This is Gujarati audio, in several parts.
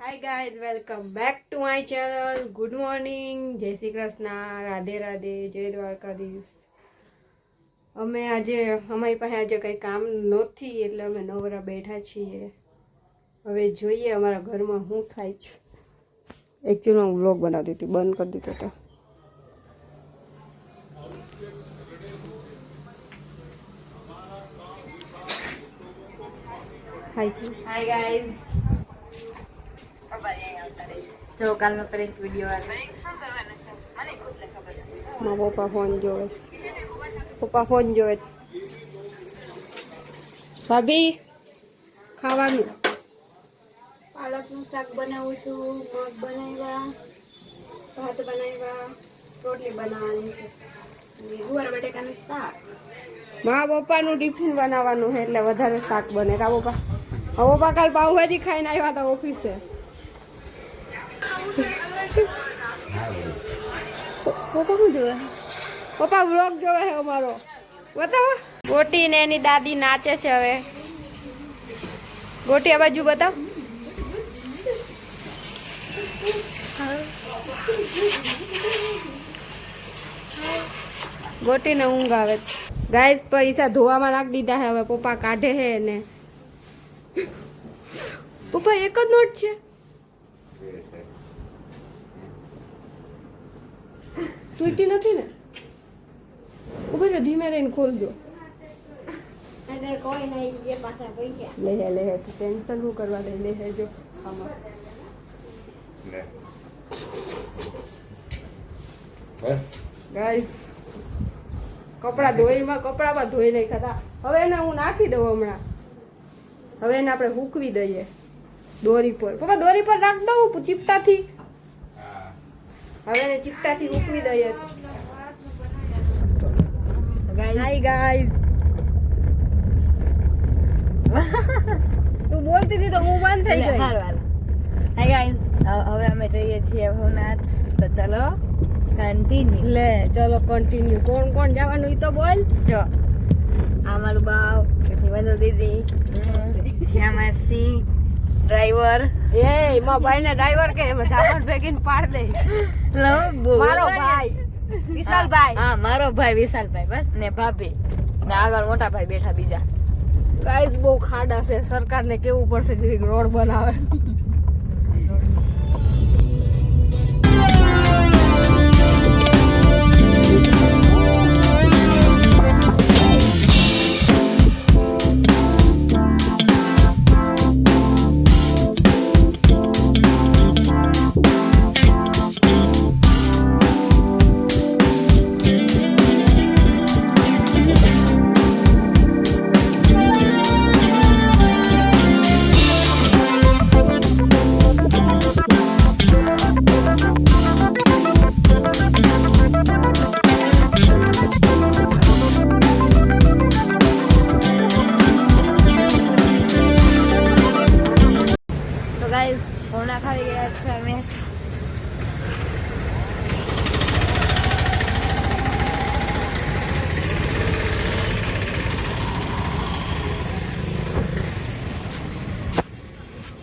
Hi guys, welcome back to my channel. Good morning, જય શ્રી કૃષ્ણ, રાધે રાધે, જય દ્વારકાધીશ. અમારી પાસે આજે કંઈ કામ નથી એટલે અમે નવરા બેઠા છીએ. હવે જોઈએ અમારા ઘરમાં શું થાય છે. એકચ્યુઅલી હું વ્લોગ બનાવતી હતી, બંધ કરી દીધો હતો. હાય ગાઈઝ, જો કાલનો પ્રેન્ક વિડિયો મારા પપ્પા ફોન જોવે. ભાભી ખાવાનું પાલકનું શાક બનાવું છું, મગ બનાવ્યા, ભાત બનાવ્યા, રોટલી બનાવવાની છે, ગુવાર બટેકાનું શાક. મારા પપ્પાનું ટિફિન બનાવવાનું છે એટલે વધારે શાક બને. કા પપ્પા? હવે પપ્પા કાલ પાઉંભાજી ખાઈને આવ્યા હતા ઓફિસે. પપ્પા શું જોવે? પપ્પા વ્લોગ જોવે છે અમારો. બતાવો. ગોટી ને એની દાદી નાચે છે. હવે ગોટી આ બાજુ બતાવ. ગોટીને ઊંઘ આવે. ગાઈસ, પૈસા ધોવામાં નાખી દીધા છે. હવે પપ્પા કાઢે છે ને. પપ્પા એક જ નોટ છે. તૂટી નથી ને? ઉભી રહે, ધીમે રહીને ખોલજો. અગર કોઈ નહીં એ પાછા પૈસા લે ટેન્શન શું કરવા દે. લે જો આમાં બસ ગાઈસ, કપડામાં ધોઈ નહીં ખાતા. હવે એને હું નાખી દઉં હમણાં. હવે એને આપણે હૂકવી દઈએ દોરી પર. પપ્પા દોરી પર રાખ દઉં ચીપટાથી. હવે એને ચીપટાથી હૂકવી દઈએ. હાય ગાઈસ, તું બોલતી હતી તો હું બંધ થઈ ગઈ. હાય ગાઈસ, હવે અમે જઈએ છીએ ભવનાથ. તો ચલો કન્ટિન્યુ. લે ચલો કન્ટિન્યુ. કોણ કોણ જવાનું ઈ તો બોલ. જો આ મારું બાવ, પછી બંધુ દીદી, જ્યાં માસી, ડ્રાઈવર. એ મારા ભાઈને ડ્રાઈવર કે ધાબળ ભેગીને પાડ દે. મારો ભાઈ વિશાલભાઈ. હા, મારો ભાઈ વિશાલભાઈ, બસ ને ભાભી ને આગળ મોટા ભાઈ બેઠા બીજા. ગાઈસ, બહુ ખાડા છે. સરકારને કેવું પડશે કે રોડ બનાવે. ભવનાથ ખાવી ગયા છે અમે.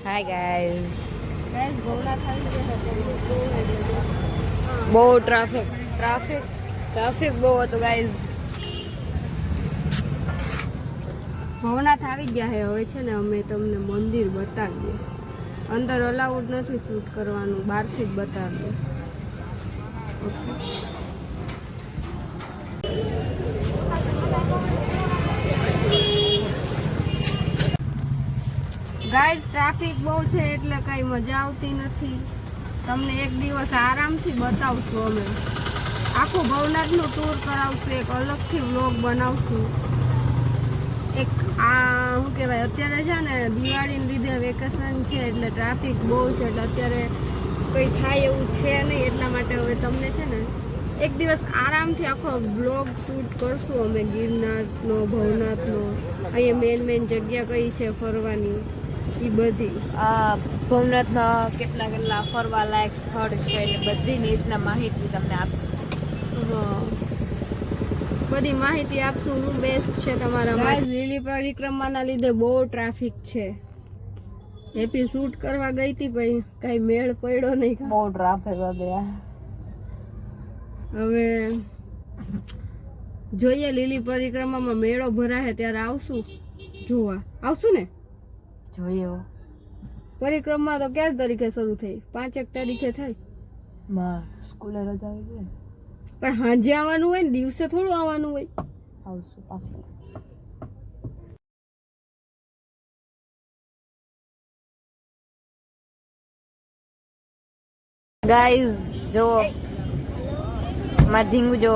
હાય ગાઈઝ, ભવનાથ આવી ગયા. બહુ ટ્રાફિક બહુ હતું ગાઈઝ. ભવનાથ આવી ગયા છે. હવે છે ને અમે તમને મંદિર બતાવીએ. અંદર અલાઉડ નથી શૂટ કરવાનું, બહારથી જ બતાવીએ. ગાઈઝ, ટ્રાફિક બહુ છે એટલે કઈ મજા આવતી નથી. તમને એક દિવસ આરામથી બતાવશું. અમે આખું ભવનાથનું ટૂર કરાવશું. એક અલગથી વ્લોગ બનાવશું. એક આ શું કહેવાય, અત્યારે છે ને દિવાળીને લીધે વેકેશન છે એટલે ટ્રાફિક બહુ છે. એટલે અત્યારે કંઈ થાય એવું છે નહીં. એટલા માટે હવે તમને છે ને એક દિવસ આરામથી આખો બ્લોગ શૂટ કરશું અમે. ગિરનારનો, ભવનાથનો, અહીંયા મેન જગ્યા કઈ છે ફરવાની એ બધી. ભવનાથમાં કેટલા ફરવા લાયક સ્થળ છે એટલે બધી રીતના માહિતી તમને આપશું. હા, બધી માહિતી આપશું. હું બેસ્ટ છે તમારા માટે. લીલી પરિક્રમાના લીધે બહુ ટ્રાફિક છે. હેપી શૂટ કરવા ગઈ હતી ભાઈ, કઈ મેળ પડ્યો નહીં. બહુ ટ્રાફિક હતો યાર. હવે જોઈએ લીલી પરિક્રમામાં મેળો ભરાશે ત્યારે આવશું જોવા. આવશું ને? જોઈએ પરિક્રમા તો ક્યારે તારીખે શરૂ થઈ? 5 તારીખે થાય. સ્કૂલે રજા આવી ગઈ. પણ સાંજે આવવાનું હોય ને, દિવસે થોડું આવવાનું હોય. આવશું પાક્કું. ગાઈઝ જો માધીંગુ જો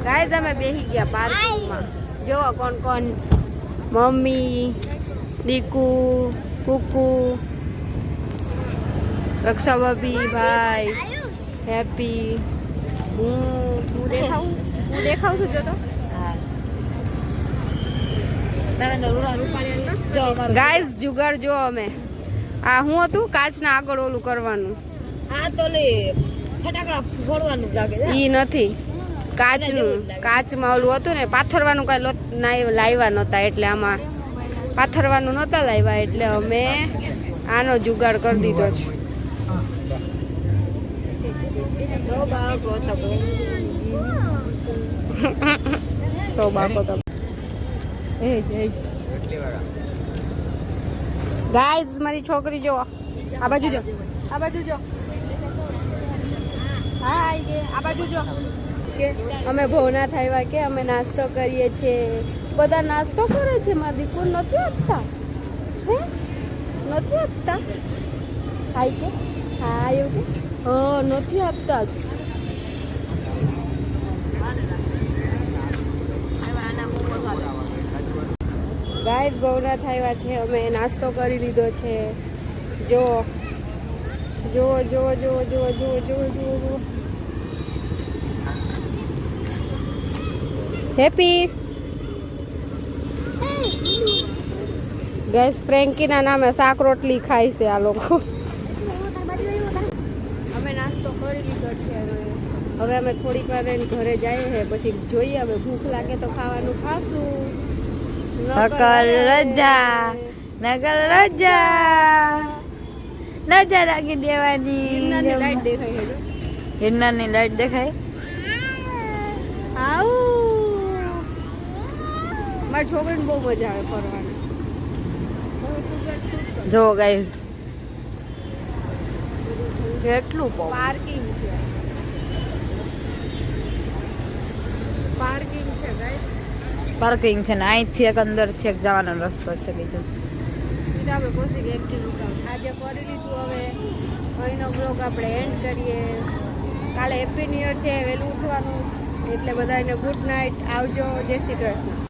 ગાઈઝ અમે બેસી ગયા પાર્કિંગમાં. જો કોણ કોણ, મમ્મી, દીકુ, કુકુ, રક્ષા ભાભી, ભાઈ, હેપી, હું દેખાઉં છું. જો તો ગાઈઝ જુગાડ જો અમે આ હું હતું કાચના આગળ ઓલું કરવાનું. આ તો લે ફટાકડા ફોડવાનું લાગે છે. ઈ નથી, કાચનું. કાચમાં ઓલું હતું ને, પાથરવાનું કઈ લાવ્યા નહોતા, એટલે આમાં પાથરવાનું નહોતા લાવ્યા, એટલે અમે આનો જુગાડ કરી દીધો છે. તો બાકો તો ગાઈઝ મારી છોકરી જો આ બાજુ જો, આ બાજુ જો. હાય કે આ બાજુ જો કે અમે ભવના થયા કે અમે નાસ્તો કરીએ છીએ. બધા નાસ્તો કરે છે, મારા દીકરો નથી આપતા. હે નથી આપતા? હાય કે હા એવું કે નથી આપતા. ગાઈસ ભવના થયા છે, અમે નાસ્તો કરી લીધો છે. જો જો જો જો જો જો જો જો હેપી ગેસ ફ્રેન્કીના નામે શાક રોટલી ખાય છે આ લોકો. અમે નાસ્તો કરી લીધો છે. હવે અમે થોડીક વાર રહીને ઘરે જઈએ છે, પછી જોઈએ અમે ભૂખ લાગે તો ખાવાનું ખાશું. નકલ રજા નજર રાખી દેવાની. ગિરનારની લાઈટ દેખાય છે. ગિરનારની લાઈટ દેખાય. મારી છોકરીને બહુ મજા આવે ફરવાની. જો ગાઈઝ કેટલું પાર્કિંગ છે, પાર્કિંગ છે ગાઈસ. પાર્કિંગ છે ને અહીંથી એક અંદરથી એક જવાનો રસ્તો છે બીજો. સીધા આપણે પહોંચી ગયા કિલોમીટર. આજે કરી લીધું. હવે અહીંનો બ્લોગ આપણે એન્ડ કરીએ. કાલે હેપી ન્યુ યર છે, વહેલું ઉઠવાનું, એટલે બધાને ગુડ નાઇટ. આવજો. જય શ્રી કૃષ્ણ.